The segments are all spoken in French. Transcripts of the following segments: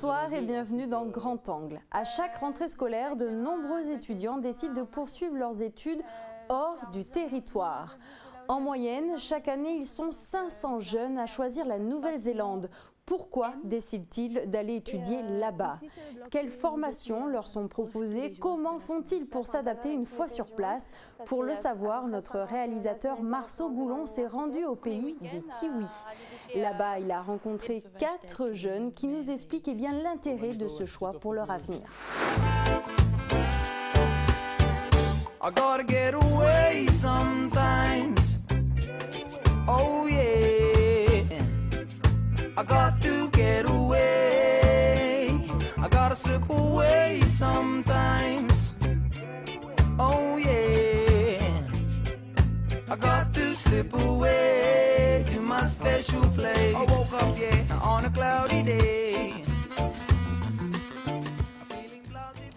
Bonsoir et bienvenue dans Grand Angle. À chaque rentrée scolaire, de nombreux étudiants décident de poursuivre leurs études hors du territoire. En moyenne, chaque année, ils sont 500 jeunes à choisir la Nouvelle-Zélande. Pourquoi décident-ils d'aller étudier là-bas? Quelles formations leur sont proposées? Comment font-ils pour s'adapter une fois sur place? Pour le savoir, notre réalisateur Marceau Goulon s'est rendu au pays des Kiwis. Là-bas, il a rencontré 4 jeunes qui nous expliquent l'intérêt de ce choix pour leur avenir. I gotta get away sometimes. Oh yeah, I got to get away. I gotta slip away sometimes. Oh yeah, I got to slip away to my special place. I woke up, yeah, on a cloudy day.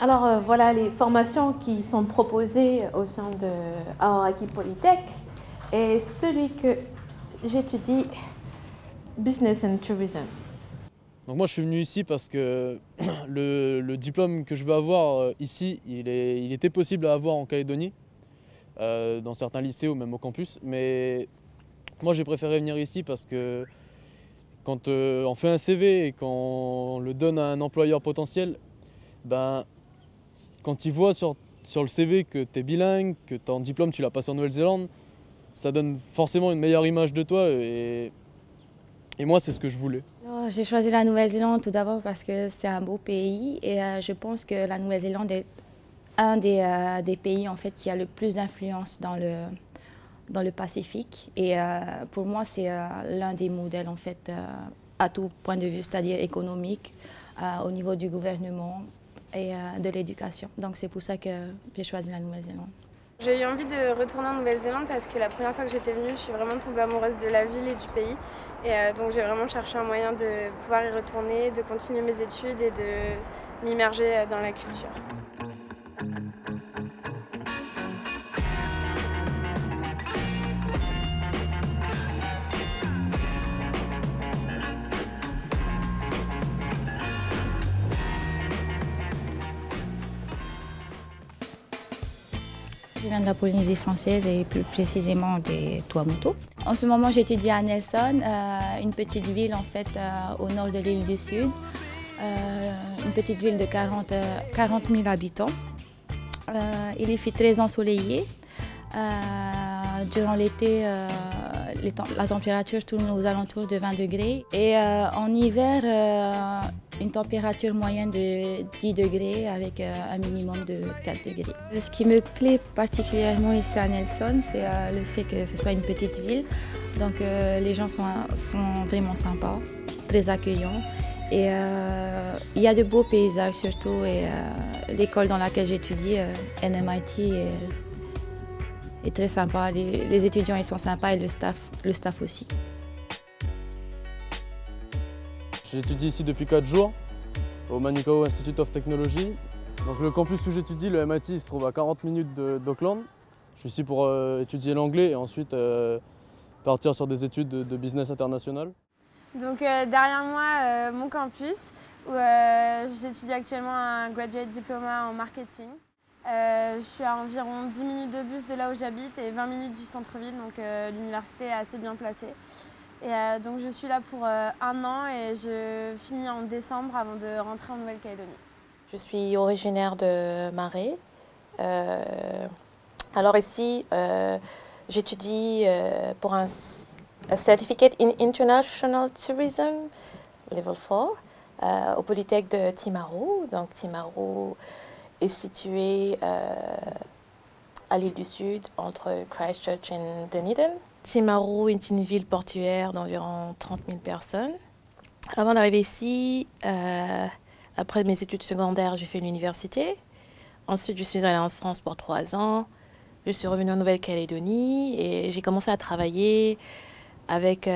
Alors voilà les formations qui sont proposées au sein de Aoraki Polytech et celui que j'étudie, Business and Tourism. Donc moi je suis venu ici parce que le diplôme que je veux avoir ici, il était possible à avoir en Calédonie, dans certains lycées ou même au campus, mais moi j'ai préféré venir ici parce que quand on fait un CV et qu'on le donne à un employeur potentiel, quand il voit sur le CV que tu es bilingue, que ton diplôme tu l'as passé en Nouvelle-Zélande, ça donne forcément une meilleure image de toi et moi c'est ce que je voulais. J'ai choisi la Nouvelle-Zélande tout d'abord parce que c'est un beau pays et je pense que la Nouvelle-Zélande est un des pays en fait, qui a le plus d'influence dans le Pacifique et pour moi c'est l'un des modèles en fait, à tout point de vue, c'est-à-dire économique, au niveau du gouvernement et de l'éducation. Donc c'est pour ça que j'ai choisi la Nouvelle-Zélande. J'ai eu envie de retourner en Nouvelle-Zélande parce que la première fois que j'étais venue, je suis vraiment tombée amoureuse de la ville et du pays. Et donc j'ai vraiment cherché un moyen de pouvoir y retourner, de continuer mes études et de m'immerger dans la culture. Je viens de la Polynésie française et plus précisément des Tuamotu. En ce moment, j'étudie à Nelson, une petite ville en fait au nord de l'île du Sud, une petite ville de 40 000 habitants. Il fait très ensoleillé. Durant l'été, la température tourne aux alentours de 20 degrés et en hiver, une température moyenne de 10 degrés avec un minimum de 4 degrés. Ce qui me plaît particulièrement ici à Nelson, c'est le fait que ce soit une petite ville. Donc les gens sont vraiment sympas, très accueillants. Et il y a de beaux paysages surtout. Et l'école dans laquelle j'étudie, NMIT, est très sympa. Les étudiants ils sont sympas et le staff aussi. J'étudie ici depuis 4 jours, au Manukau Institute of Technology. Donc le campus où j'étudie, le MIT, il se trouve à 40 minutes d'Auckland. Je suis ici pour étudier l'anglais et ensuite partir sur des études de business international. Donc derrière moi, mon campus, où j'étudie actuellement un Graduate Diploma en marketing. Je suis à environ 10 minutes de bus de là où j'habite et 20 minutes du centre-ville, donc l'université est assez bien placée. Et donc je suis là pour 1 an et je finis en décembre avant de rentrer en Nouvelle-Calédonie. Je suis originaire de Marais. Alors ici, j'étudie pour un Certificate in International Tourism, Level 4, au Polytech de Timaru. Donc Timaru est situé à l'île du Sud, entre Christchurch et Dunedin. Timaru est une ville portuaire d'environ 30 000 personnes. Avant d'arriver ici, après mes études secondaires, j'ai fait l'université. Ensuite, je suis allée en France pour 3 ans. Je suis revenue en Nouvelle-Calédonie et j'ai commencé à travailler avec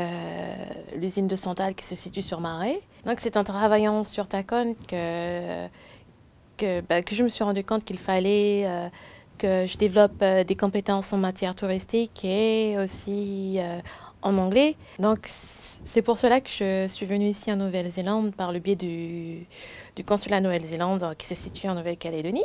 l'usine de Santal qui se situe sur Marais. Donc c'est en travaillant sur Tacon que je me suis rendu compte qu'il fallait que je développe des compétences en matière touristique et aussi en anglais. Donc c'est pour cela que je suis venue ici en Nouvelle-Zélande par le biais du consulat Nouvelle-Zélande qui se situe en Nouvelle-Calédonie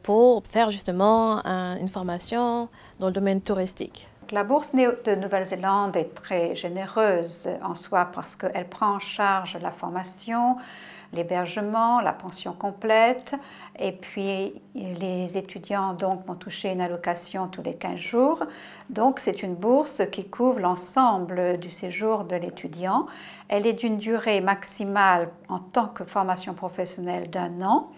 pour faire justement une formation dans le domaine touristique. La bourse de Nouvelle-Zélande est très généreuse en soi parce qu'elle prend en charge la formation, l'hébergement, la pension complète, et puis les étudiants donc vont toucher une allocation tous les 15 jours. Donc c'est une bourse qui couvre l'ensemble du séjour de l'étudiant. Elle est d'une durée maximale en tant que formation professionnelle d'1 an.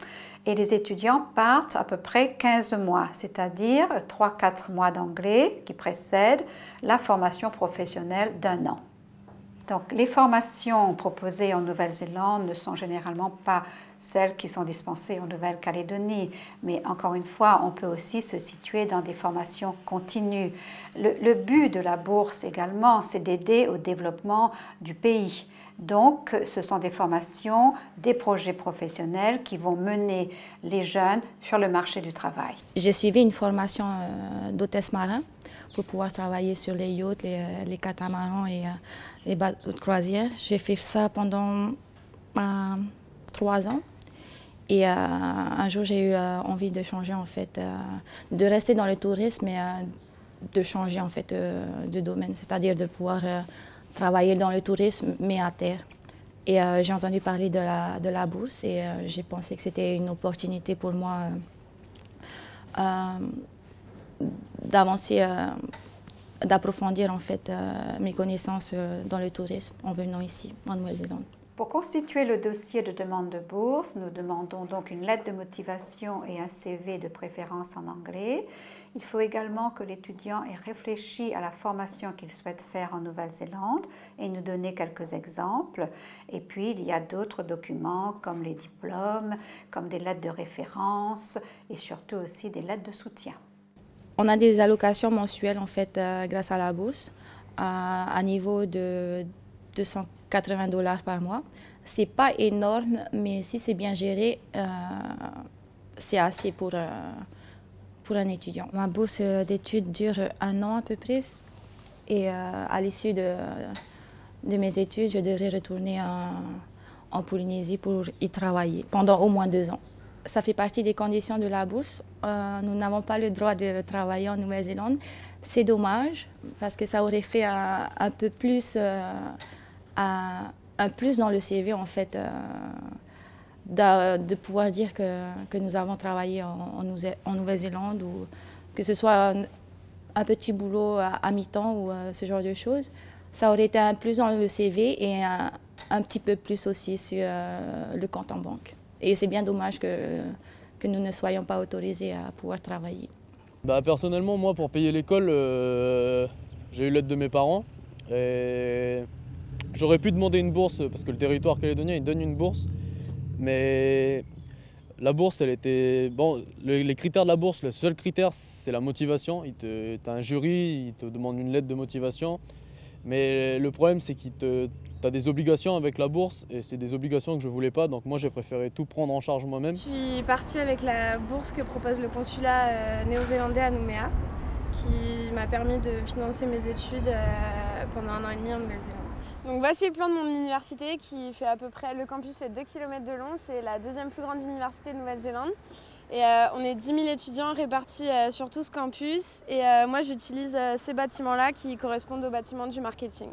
Et les étudiants partent à peu près 15 mois, c'est-à-dire 3-4 mois d'anglais qui précèdent la formation professionnelle d'1 an. Donc les formations proposées en Nouvelle-Zélande ne sont généralement pas celles qui sont dispensées en Nouvelle-Calédonie, mais encore une fois, on peut aussi se situer dans des formations continues. Le but de la bourse également, c'est d'aider au développement du pays. Donc, ce sont des formations, des projets professionnels qui vont mener les jeunes sur le marché du travail. J'ai suivi une formation d'hôtesse marin pour pouvoir travailler sur les yachts, les catamarans et les bateaux de croisière. J'ai fait ça pendant 3 ans. Et un jour, j'ai eu envie de changer, en fait, de rester dans le tourisme, mais de changer, en fait, de domaine, c'est-à-dire de pouvoir travailler dans le tourisme, mais à terre. Et j'ai entendu parler de la bourse et j'ai pensé que c'était une opportunité pour moi d'avancer, d'approfondir en fait mes connaissances dans le tourisme en venant ici, en Nouvelle-Zélande. Pour constituer le dossier de demande de bourse, nous demandons donc une lettre de motivation et un CV de préférence en anglais. Il faut également que l'étudiant ait réfléchi à la formation qu'il souhaite faire en Nouvelle-Zélande et nous donner quelques exemples. Et puis, il y a d'autres documents comme les diplômes, comme des lettres de référence et surtout aussi des lettres de soutien. On a des allocations mensuelles en fait grâce à la bourse à niveau de $280 par mois. C'est pas énorme, mais si c'est bien géré, c'est assez pour un étudiant. Ma bourse d'études dure 1 an à peu près et à l'issue de mes études, je devrais retourner en Polynésie pour y travailler pendant au moins 2 ans. Ça fait partie des conditions de la bourse. Nous n'avons pas le droit de travailler en Nouvelle-Zélande. C'est dommage parce que ça aurait fait un peu plus, un plus dans le CV en fait. De pouvoir dire que nous avons travaillé en Nouvelle-Zélande ou que ce soit un petit boulot à mi-temps ou ce genre de choses, ça aurait été un plus dans le CV et un petit peu plus aussi sur le compte en banque. Et c'est bien dommage que nous ne soyons pas autorisés à pouvoir travailler. Personnellement, moi, pour payer l'école, j'ai eu l'aide de mes parents. Et j'aurais pu demander une bourse parce que le territoire calédonien il donne une bourse. Mais la bourse, elle était... Bon, les critères de la bourse, le seul critère, c'est la motivation. Tu as un jury, il te demande une lettre de motivation. Mais le problème, c'est que tu as des obligations avec la bourse et c'est des obligations que je ne voulais pas. Donc moi, j'ai préféré tout prendre en charge moi-même. Je suis partie avec la bourse que propose le consulat néo-zélandais à Nouméa, qui m'a permis de financer mes études pendant 1 an et demi en Nouvelle-Zélande. Donc voici le plan de mon université qui fait à peu près, le campus fait 2 km de long, c'est la 2e plus grande université de Nouvelle-Zélande. Et on est 10 000 étudiants répartis sur tout ce campus et moi j'utilise ces bâtiments-là qui correspondent aux bâtiments du marketing.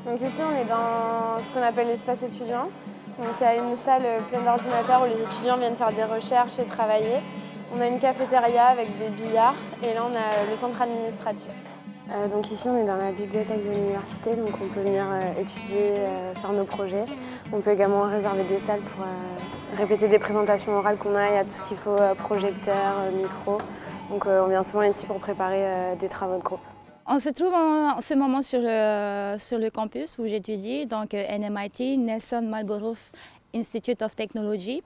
Donc ici on est dans ce qu'on appelle l'espace étudiant. Donc il y a une salle pleine d'ordinateurs où les étudiants viennent faire des recherches et travailler. On a une cafétéria avec des billards et là on a le centre administratif. Donc ici on est dans la bibliothèque de l'université, donc on peut venir étudier, faire nos projets. On peut également réserver des salles pour répéter des présentations orales qu'on a, il y a tout ce qu'il faut, projecteur, micro. Donc on vient souvent ici pour préparer des travaux de groupe. On se trouve en ce moment sur le campus où j'étudie, donc NMIT, Nelson Marlborough Institute of Technology.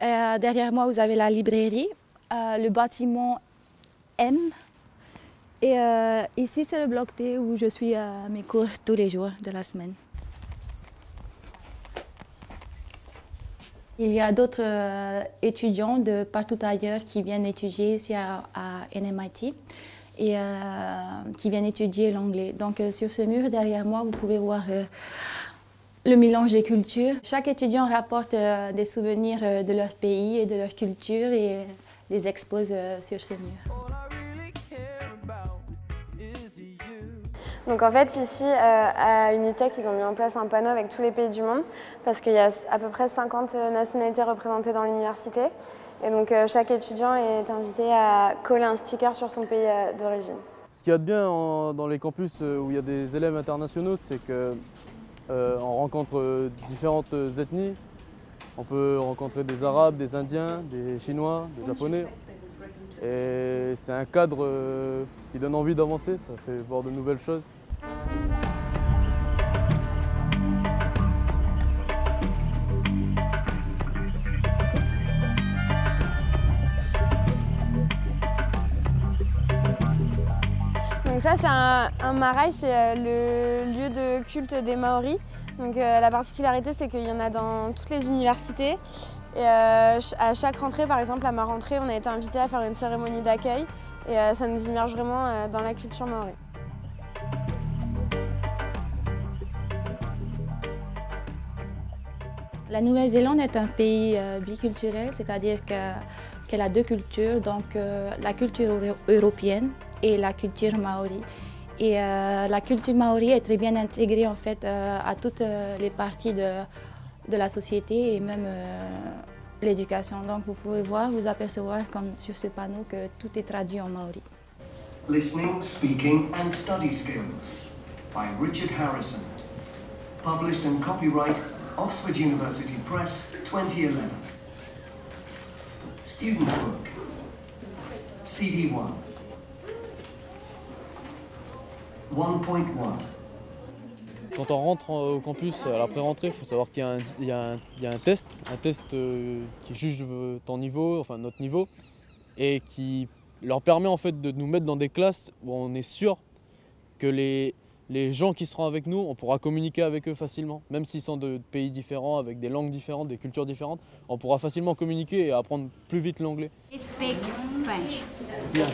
Derrière moi vous avez la librairie, le bâtiment M. Et ici, c'est le bloc T où je suis à mes cours tous les jours de la semaine. Il y a d'autres étudiants de partout ailleurs qui viennent étudier ici à NMIT et qui viennent étudier l'anglais. Donc sur ce mur derrière moi, vous pouvez voir le mélange des cultures. Chaque étudiant rapporte des souvenirs de leur pays et de leur culture et les expose sur ce mur. Donc en fait ici à Unitec ils ont mis en place un panneau avec tous les pays du monde parce qu'il y a à peu près 50 nationalités représentées dans l'université et donc chaque étudiant est invité à coller un sticker sur son pays d'origine. Ce qu'il y a de bien dans les campus où il y a des élèves internationaux, c'est qu'on rencontre différentes ethnies. On peut rencontrer des Arabes, des Indiens, des Chinois, des Japonais. Et c'est un cadre qui donne envie d'avancer, ça fait voir de nouvelles choses. Donc ça c'est un maraï, c'est le lieu de culte des Maoris. Donc la particularité c'est qu'il y en a dans toutes les universités. Et à chaque rentrée, par exemple à ma rentrée, on a été invité à faire une cérémonie d'accueil et ça nous immerge vraiment dans la culture maori. La Nouvelle-Zélande est un pays biculturel, c'est-à-dire qu'elle a deux cultures, donc la culture européenne et la culture maori. Et la culture maori est très bien intégrée en fait à toutes les parties de la société et même l'éducation. Donc vous pouvez voir, vous apercevoir comme sur ce panneau que tout est traduit en maori. Listening, Speaking and Study Skills by Richard Harrison. Published and copyright Oxford University Press 2011. Student's Book. CD1. 1.1. Quand on rentre au campus à la pré-rentrée, il faut savoir qu'il y a un test qui juge ton niveau, enfin notre niveau, et qui leur permet en fait de nous mettre dans des classes où on est sûr que les gens qui seront avec nous, on pourra communiquer avec eux facilement. Même s'ils sont de pays différents, avec des langues différentes, des cultures différentes, on pourra facilement communiquer et apprendre plus vite l'anglais. I speak French. Yeah.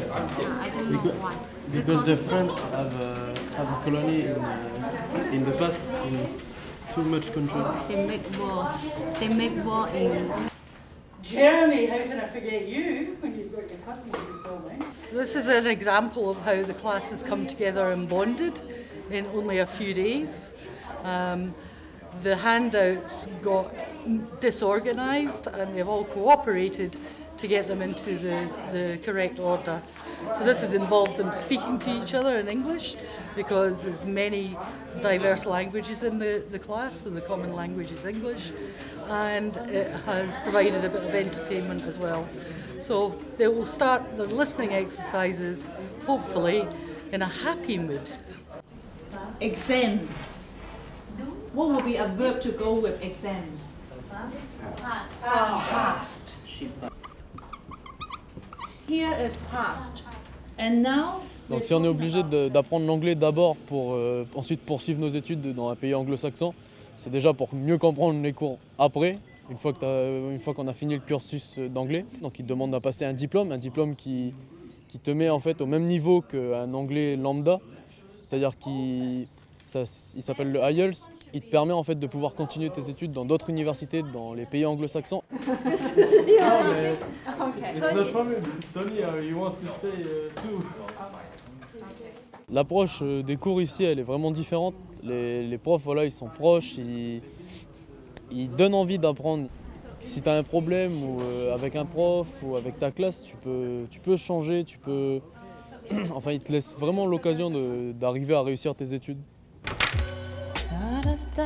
I don't know why. Because the French have a colony in the past in too much control. They make war. They make war in. Jeremy, how can I forget you when you've got your cousins before me? This is an example of how the class has come together and bonded in only a few days. The handouts got disorganised and they've all cooperated to get them into the correct order. So this has involved them speaking to each other in English because there's many diverse languages in the class, so the common language is English, and it has provided a bit of entertainment as well. So they will start their listening exercises, hopefully, in a happy mood. Exams. What would be a verb to go with exams? Past. Here is past. And now. Donc si on est obligé d'apprendre l'anglais d'abord pour ensuite poursuivre nos études dans un pays anglo-saxon, c'est déjà pour mieux comprendre les cours après, une fois qu'on a fini le cursus d'anglais. Donc ils te demandent de passer un diplôme qui te met en fait au même niveau qu'un anglais lambda, c'est-à-dire qu'il s'appelle le IELTS. Il te permet en fait de pouvoir continuer tes études dans d'autres universités dans les pays anglo-saxons. L'approche des cours ici, elle est vraiment différente. Les profs, voilà, ils sont proches, ils donnent envie d'apprendre. Si tu as un problème ou avec un prof ou avec ta classe, tu peux changer, enfin, ils te laissent vraiment l'occasion d'arriver à réussir tes études. Je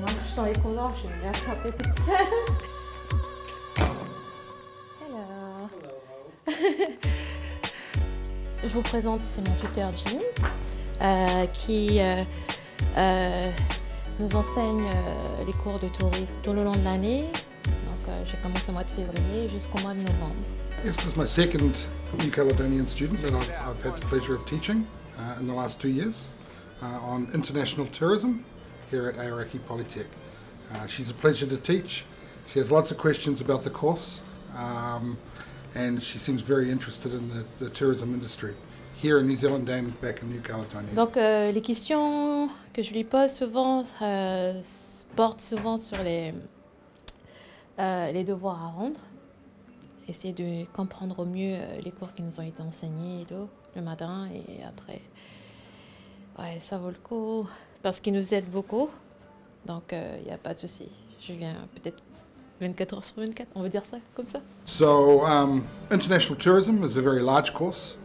marche dans les couloirs, je vais attraper toute seule. Alors. Je vous présente, c'est mon tuteur Jim, qui nous enseigne les cours de tourisme tout le long de l'année. Donc j'ai commencé au mois de février jusqu'au mois de novembre. This is my second New Caledonian student that I've had the pleasure of teaching in the last 2 years on international tourism here at Aoraki Polytech. She's a pleasure to teach. She has lots of questions about the course, and she seems very interested in the tourism industry here in New Zealand and back in New Caledonia. Donc les questions que je lui pose souvent portent souvent sur les devoirs à rendre. Essayer de comprendre au mieux les cours qui nous ont été enseignés et tout, le matin et après. Ouais, ça vaut le coup parce qu'ils nous aident beaucoup. Donc il n'y a pas de souci. Je viens peut-être 24 heures sur 24, on va dire ça comme ça. So international tourism is a very large course,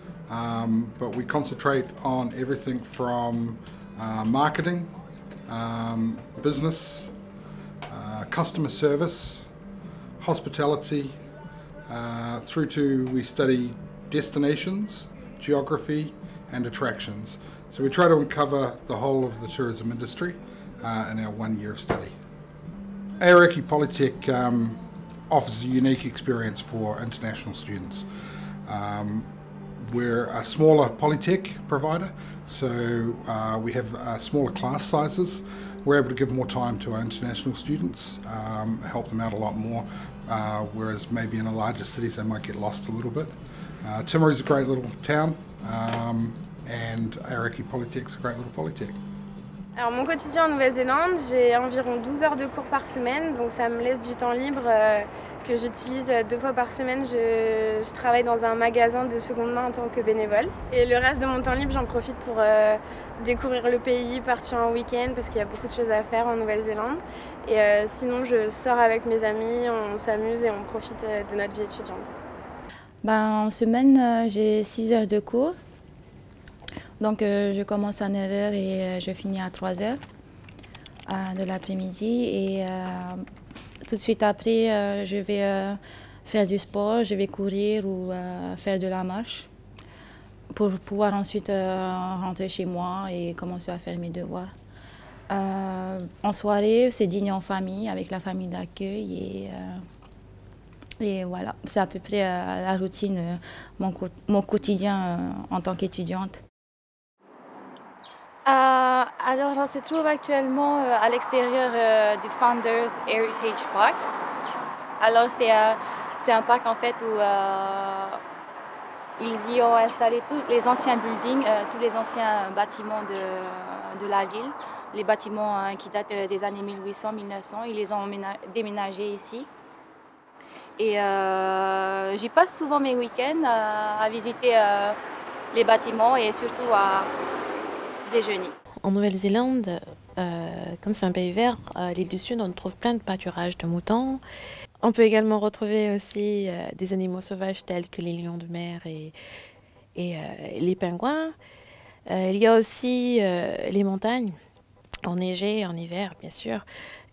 but we concentrate on everything from marketing, business, customer service, hospitality, through to we study destinations, geography and attractions. So we try to uncover the whole of the tourism industry in our 1 year of study. Aoraki Polytech offers a unique experience for international students. We're a smaller Polytech provider, so we have smaller class sizes. We're able to give more time to our international students, help them out a lot more, whereas maybe in the larger cities they might get lost a little bit. Timaru's a great little town, and Aoraki Polytech's a great little Polytech. Alors mon quotidien en Nouvelle-Zélande, j'ai environ 12 heures de cours par semaine, donc ça me laisse du temps libre que j'utilise 2 fois par semaine. Je travaille dans un magasin de seconde main en tant que bénévole. Et le reste de mon temps libre, j'en profite pour découvrir le pays, partir en week-end parce qu'il y a beaucoup de choses à faire en Nouvelle-Zélande. Et sinon, je sors avec mes amis, on s'amuse et on profite de notre vie étudiante. En semaine, j'ai 6 heures de cours. Donc je commence à 9 h et je finis à 3 h de l'après-midi. Et tout de suite après, je vais faire du sport, je vais courir ou faire de la marche pour pouvoir ensuite rentrer chez moi et commencer à faire mes devoirs. En soirée, c'est dîner en famille avec la famille d'accueil et voilà, c'est à peu près la routine, mon quotidien en tant qu'étudiante. Alors, on se trouve actuellement à l'extérieur du Founders Heritage Park. Alors, c'est un parc en fait où ils y ont installé tous les anciens buildings, tous les anciens bâtiments de la ville. Les bâtiments qui datent des années 1800-1900, ils les ont déménagés ici. Et j'y passe souvent mes week-ends à visiter les bâtiments et surtout à déjeuner. En Nouvelle-Zélande, comme c'est un pays vert, l'île du Sud, on trouve plein de pâturages de moutons. On peut également retrouver aussi des animaux sauvages tels que les lions de mer et les pingouins. Il y a aussi les montagnes, enneigées en hiver, bien sûr.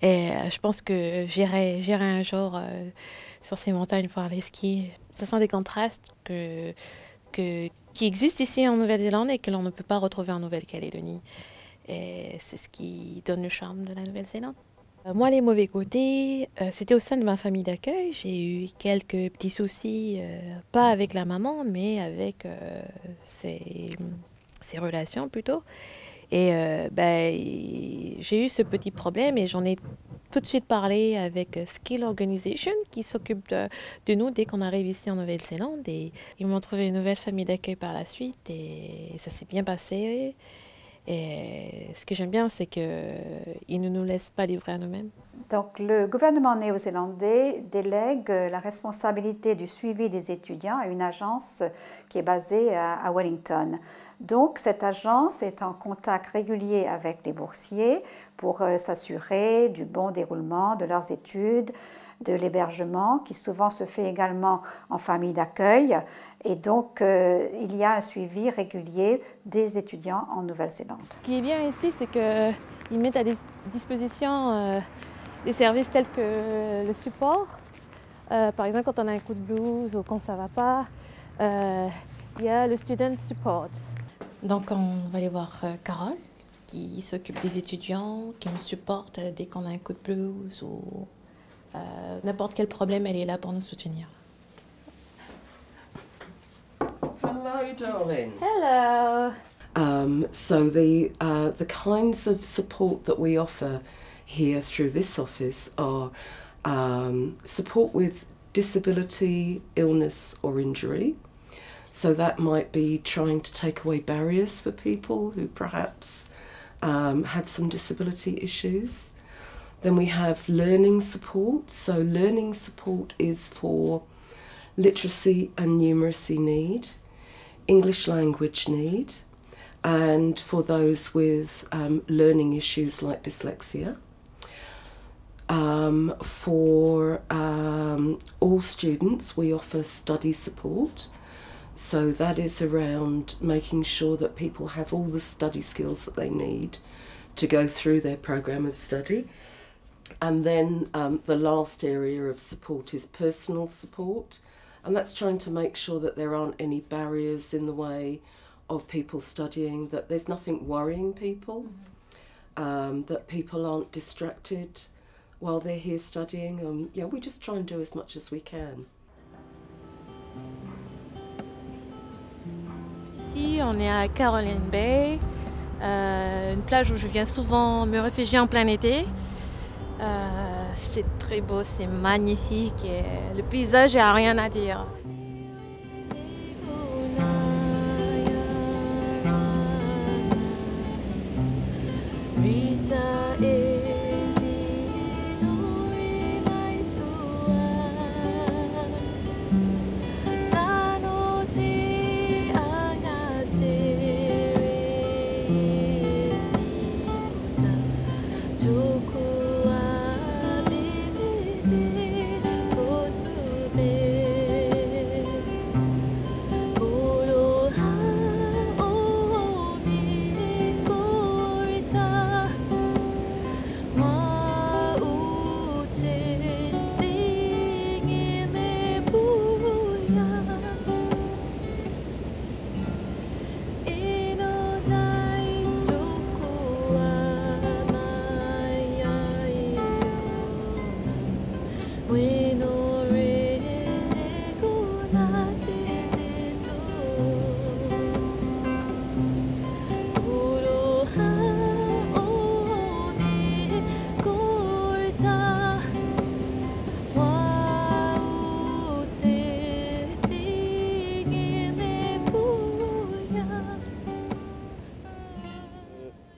Et je pense que j'irai un jour sur ces montagnes pour aller skier. Ce sont des contrastes qui existent ici en Nouvelle-Zélande et que l'on ne peut pas retrouver en Nouvelle-Calédonie. Et c'est ce qui donne le charme de la Nouvelle-Zélande. Moi, les mauvais côtés, c'était au sein de ma famille d'accueil. J'ai eu quelques petits soucis, pas avec la maman, mais avec ses relations plutôt. Et j'ai eu ce petit problème et j'en ai tout de suite parlé avec Skill Organization qui s'occupe de nous dès qu'on arrive ici en Nouvelle-Zélande. Et ils m'ont trouvé une nouvelle famille d'accueil par la suite et ça s'est bien passé. Et ce que j'aime bien, c'est qu'ils ne nous laissent pas livrer à nous-mêmes. Donc, le gouvernement néo-zélandais délègue la responsabilité du suivi des étudiants à une agence qui est basée à Wellington. Donc, cette agence est en contact régulier avec les boursiers pour s'assurer du bon déroulement de leurs études, de l'hébergement, qui souvent se fait également en famille d'accueil. Et donc, il y a un suivi régulier des étudiants en Nouvelle-Zélande. Ce qui est bien ici, c'est qu'ils mettent à disposition des services tels que le support. Par exemple, quand on a un coup de blues ou quand ça ne va pas, il y a le student support. Donc, on va aller voir Carole, qui s'occupe des étudiants, qui nous supporte dès qu'on a un coup de blues ou n'importe quel problème, elle est là pour nous soutenir. Hello, darling. Hello. So the kinds of support that we offer here through this office are support with disability, illness or injury. So that might be trying to take away barriers for people who perhaps have some disability issues. Then we have learning support. So learning support is for literacy and numeracy need, English language need, and for those with learning issues like dyslexia. For all students, we offer study support. So that is around making sure that people have all the study skills that they need to go through their program of study. And then the last area of support is personal support, and that's trying to make sure that there aren't any barriers in the way of people studying, that there's nothing worrying people, that people aren't distracted while they're here studying. Yeah, we just try and do as much as we can. Ici, on est à Caroline Bay, une plage où je viens souvent me réfugier en plein été. C'est très beau, c'est magnifique et le paysage, il n'y a rien à dire.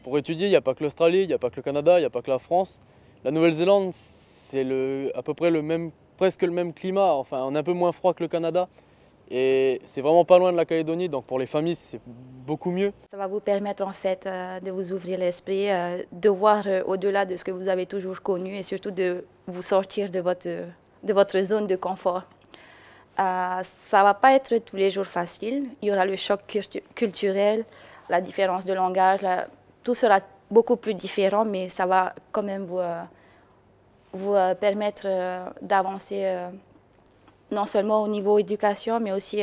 Pour étudier, il n'y a pas que l'Australie, il n'y a pas que le Canada, il n'y a pas que la France. La Nouvelle-Zélande, c'est à peu près presque le même climat, enfin on est un peu moins froid que le Canada. Et c'est vraiment pas loin de la Calédonie, donc pour les familles, c'est beaucoup mieux. Ça va vous permettre en fait de vous ouvrir l'esprit, de voir au-delà de ce que vous avez toujours connu et surtout de vous sortir de votre zone de confort. Ça ne va pas être tous les jours facile. Il y aura le choc culturel, la différence de langage, tout sera beaucoup plus différent, mais ça va quand même vous permettre d'avancer non seulement au niveau éducation, mais aussi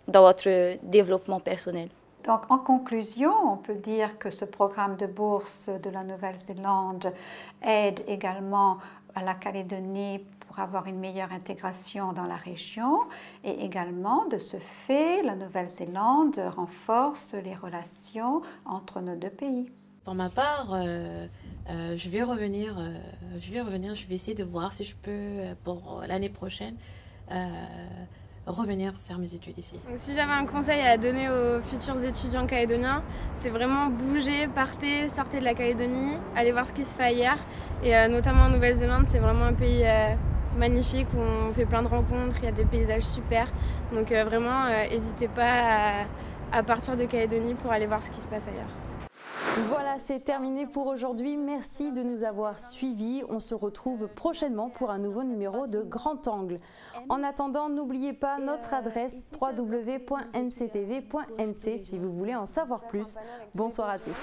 dans votre développement personnel. Donc, en conclusion, on peut dire que ce programme de bourse de la Nouvelle-Zélande aide également à la Calédonie pour avoir une meilleure intégration dans la région et également, de ce fait, la Nouvelle-Zélande renforce les relations entre nos deux pays. Pour ma part, je vais revenir, je vais essayer de voir si je peux, pour l'année prochaine, revenir faire mes études ici. Donc, si j'avais un conseil à donner aux futurs étudiants calédoniens, c'est vraiment bouger, partez, sortez de la Calédonie, allez voir ce qui se fait ailleurs. Et notamment en Nouvelle-Zélande, c'est vraiment un pays magnifique où on fait plein de rencontres, il y a des paysages super. Donc vraiment, n'hésitez pas à partir de Calédonie pour aller voir ce qui se passe ailleurs. Voilà, c'est terminé pour aujourd'hui. Merci de nous avoir suivis. On se retrouve prochainement pour un nouveau numéro de Grand Angle. En attendant, n'oubliez pas notre adresse www.nctv.nc si vous voulez en savoir plus. Bonsoir à tous.